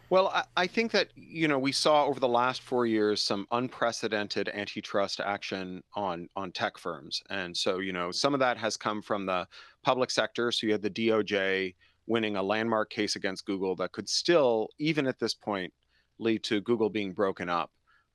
Well, I think that, we saw over the last 4 years some unprecedented antitrust action on tech firms. And so, some of that has come from the public sector. So you had the DOJ winning a landmark case against Google that could still, even at this point, lead to Google being broken up.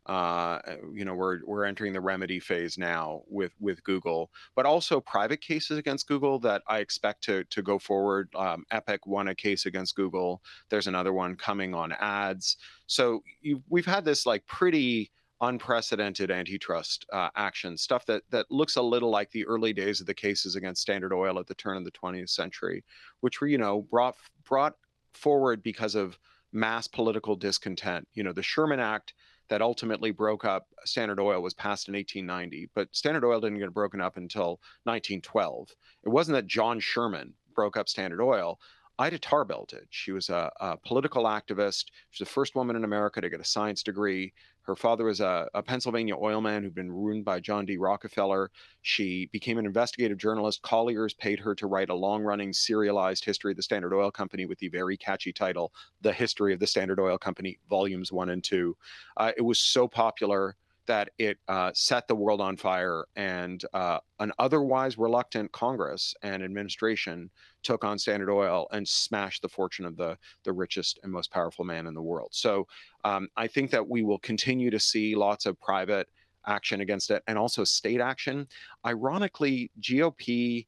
We're entering the remedy phase now with Google, but also private cases against Google that I expect to go forward. Epic won a case against Google. There's another one coming on ads. So we've had this like pretty unprecedented antitrust action stuff that looks a little like the early days of the cases against Standard Oil at the turn of the 20th century, which were brought forward because of mass political discontent. The Sherman Act that ultimately broke up Standard Oil was passed in 1890, but Standard Oil didn't get broken up until 1912. It wasn't that John Sherman broke up Standard Oil. Ida Tarbell did. She was a political activist. She was the first woman in America to get a science degree. Her father was a Pennsylvania oilman who'd been ruined by John D. Rockefeller. She became an investigative journalist. Colliers paid her to write a long running serialized history of the Standard Oil Company with the very catchy title, The History of the Standard Oil Company, Volumes 1 and 2. It was so popular that it set the world on fire, and an otherwise reluctant Congress and administration took on Standard Oil and smashed the fortune of the richest and most powerful man in the world. So I think that we will continue to see lots of private action against it and also state action. Ironically, GOP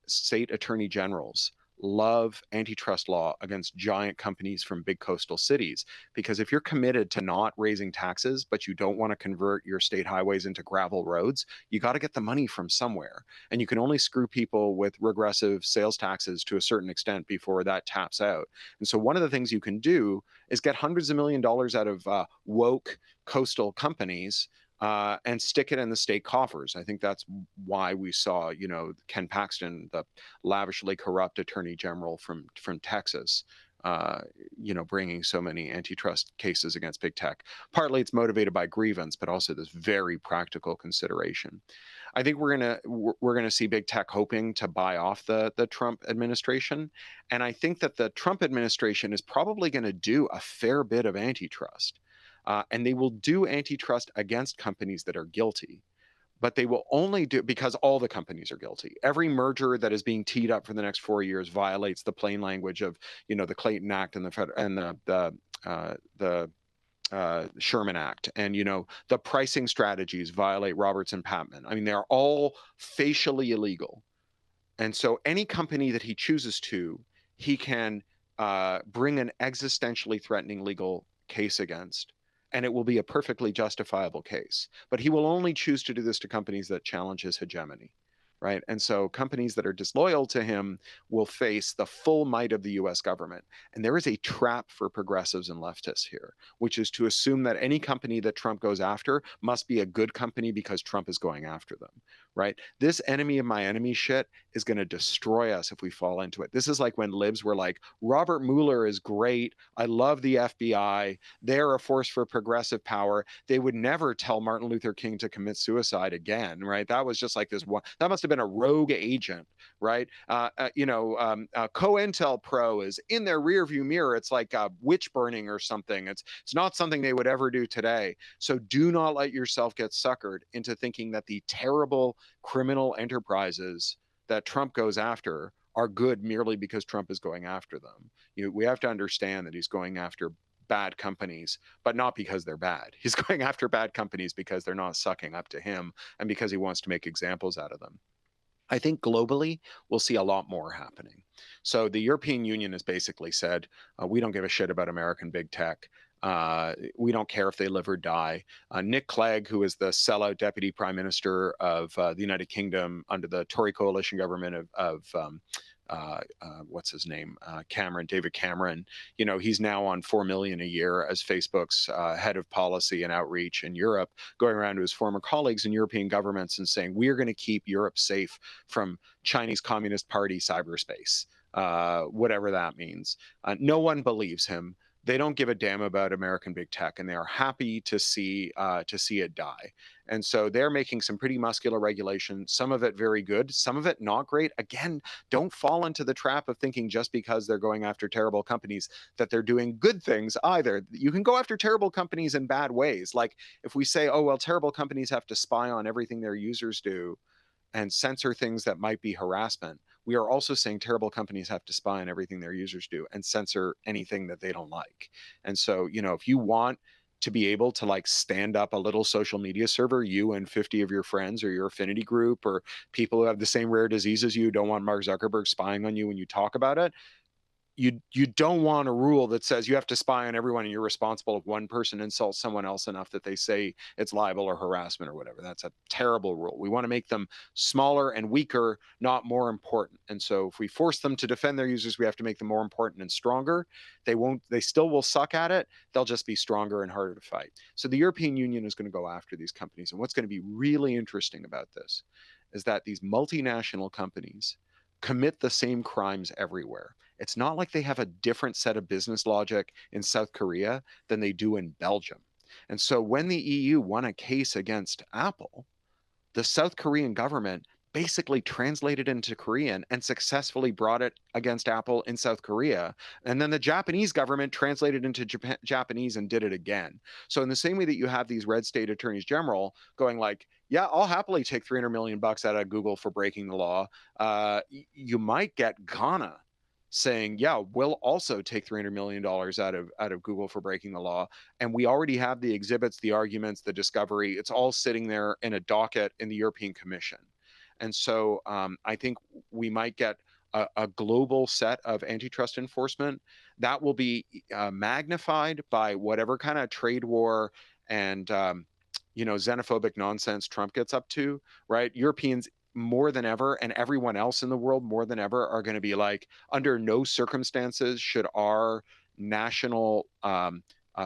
state attorney generals love antitrust law against giant companies from big coastal cities. Because if you're committed to not raising taxes, but you don't want to convert your state highways into gravel roads, you got to get the money from somewhere. And you can only screw people with regressive sales taxes to a certain extent before that taps out. And so one of the things you can do is get hundreds of $1 millions out of woke coastal companies and stick it in the state coffers. I think that's why we saw, Ken Paxton, the lavishly corrupt attorney general from Texas, uh, bringing so many antitrust cases against big tech. Partly it's motivated by grievance, but also this very practical consideration. I think we're gonna see big tech hoping to buy off the Trump administration, and I think that the Trump administration is probably going to do a fair bit of antitrust. And they will do antitrust against companies that are guilty, but they will only do because all the companies are guilty. Every merger that is being teed up for the next 4 years violates the plain language of the Clayton Act and the Sherman Act, and the pricing strategies violate Roberts and Patman. I mean, they're all facially illegal, and so any company that he chooses to, he can bring an existentially threatening legal case against, and it will be a perfectly justifiable case. But he will only choose to do this to companies that challenge his hegemony, right? And so companies that are disloyal to him will face the full might of the US government. And there is a trap for progressives and leftists here, which is to assume that any company that Trump goes after must be a good company because Trump is going after them, right? This enemy of my enemy shit is going to destroy us if we fall into it. This is like when libs were like, Robert Mueller is great. I love the FBI. They're a force for progressive power. They would never tell Martin Luther King to commit suicide again, right? That was just like this one. That must have been a rogue agent, right? COINTELPRO is in their rearview mirror. It's like witch burning or something. It's not something they would ever do today. So do not let yourself get suckered into thinking that the terrible criminal enterprises that Trump goes after are good merely because Trump is going after them. We have to understand that he's going after bad companies, but not because they're bad. He's going after bad companies because they're not sucking up to him and because he wants to make examples out of them. I think globally, we'll see a lot more happening. So the European Union has basically said, we don't give a shit about American big tech. We don't care if they live or die. Nick Clegg, who is the sellout deputy prime minister of the United Kingdom under the Tory coalition government of what's his name, David Cameron. He's now on 4 million a year as Facebook's head of policy and outreach in Europe, going around to his former colleagues in European governments and saying, "We are going to keep Europe safe from Chinese Communist Party cyberspace." Whatever that means. No one believes him. They don't give a damn about American big tech, and they are happy to see it die. And so they're making some pretty muscular regulation. Some of it very good, some of it not great. Again, don't fall into the trap of thinking just because they're going after terrible companies that they're doing good things either. You can go after terrible companies in bad ways. Like if we say, oh well, terrible companies have to spy on everything their users do and censor things that might be harassment, we are also saying terrible companies have to spy on everything their users do and censor anything that they don't like. And so, if you want to be able to like stand up a little social media server, you and 50 of your friends or your affinity group or people who have the same rare disease as you don't want Mark Zuckerberg spying on you when you talk about it, you don't want a rule that says you have to spy on everyone and you're responsible if one person insults someone else enough that they say it's libel or harassment or whatever. That's a terrible rule. We want to make them smaller and weaker, not more important. And so if we force them to defend their users, we have to make them more important and stronger. They still will suck at it. They'll just be stronger and harder to fight. So the European Union is going to go after these companies. And what's going to be really interesting about this is that these multinational companies commit the same crimes everywhere. It's not like they have a different set of business logic in South Korea than they do in Belgium. And so when the EU won a case against Apple, the South Korean government basically translated into Korean and successfully brought it against Apple in South Korea. And then the Japanese government translated into Japanese and did it again. So in the same way that you have these red state attorneys general going like, yeah, I'll happily take 300 million bucks out of Google for breaking the law. You might get Ghana saying, yeah, we'll also take $300 million out of Google for breaking the law. And we already have the exhibits, the arguments, the discovery. It's all sitting there in a docket in the European Commission. And so I think we might get a global set of antitrust enforcement that will be magnified by whatever kind of trade war and xenophobic nonsense Trump gets up to, right? Europeans more than ever and everyone else in the world more than ever are going to be like, under no circumstances should our national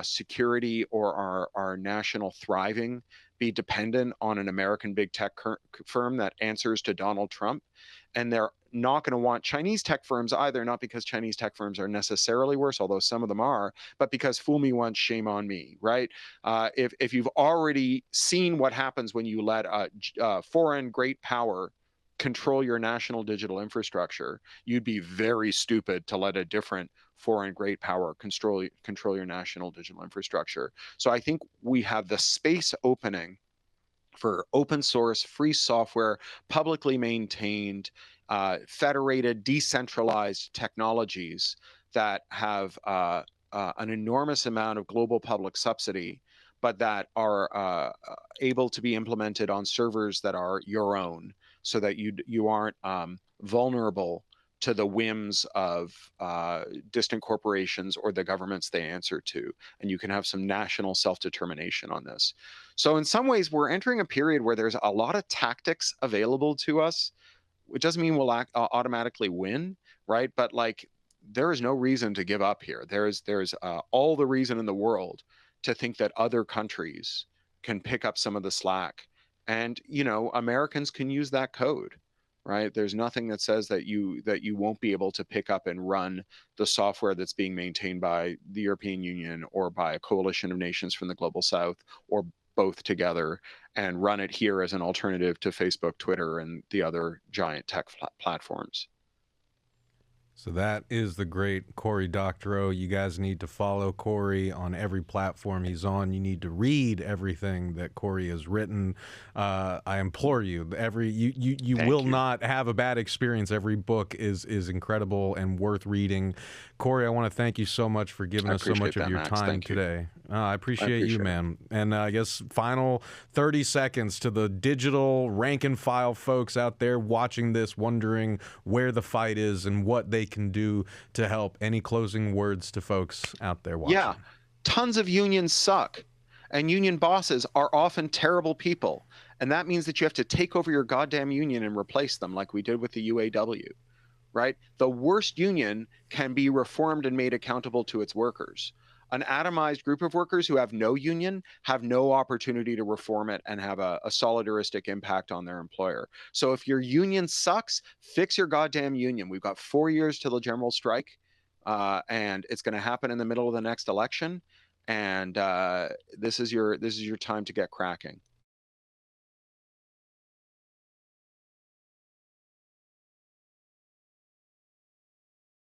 security or our national thriving be dependent on an American big tech firm that answers to Donald Trump. And they're not going to want Chinese tech firms either, not because Chinese tech firms are necessarily worse, although some of them are, but because fool me once, shame on me, right? If you've already seen what happens when you let a foreign great power control your national digital infrastructure, you'd be very stupid to let a different foreign great power control your national digital infrastructure. So I think we have the space opening for open source, free software, publicly maintained, federated, decentralized technologies that have an enormous amount of global public subsidy, but that are able to be implemented on servers that are your own, so that you aren't vulnerable to the whims of distant corporations or the governments they answer to, and you can have some national self-determination on this. So in some ways, we're entering a period where there's a lot of tactics available to us. It doesn't mean we'll automatically win, right? But like, there is no reason to give up here. There's all the reason in the world to think that other countries can pick up some of the slack, and Americans can use that code, right? There's nothing that says that you won't be able to pick up and run the software that's being maintained by the European Union or by a coalition of nations from the global south, or both together, and run it here as an alternative to Facebook, Twitter, and the other giant tech platforms. So that is the great Cory Doctorow. You guys need to follow Cory on every platform he's on. You need to read everything that Cory has written. I implore you. You will not have a bad experience. Every book is incredible and worth reading. Cory, I want to thank you so much for giving us so much of your time today. I appreciate you, man. And I guess final 30 seconds to the digital rank and file folks out there watching this, wondering where the fight is and what they can do to help. Any closing words to folks out there watching? Yeah, tons of unions suck, and union bosses are often terrible people. And that means that you have to take over your goddamn union and replace them, like we did with the UAW, right? The worst union can be reformed and made accountable to its workers. An atomized group of workers who have no union have no opportunity to reform it and have a solidaristic impact on their employer. So if your union sucks, fix your goddamn union. We've got 4 years till the general strike. and it's going to happen in the middle of the next election. And this is your time to get cracking.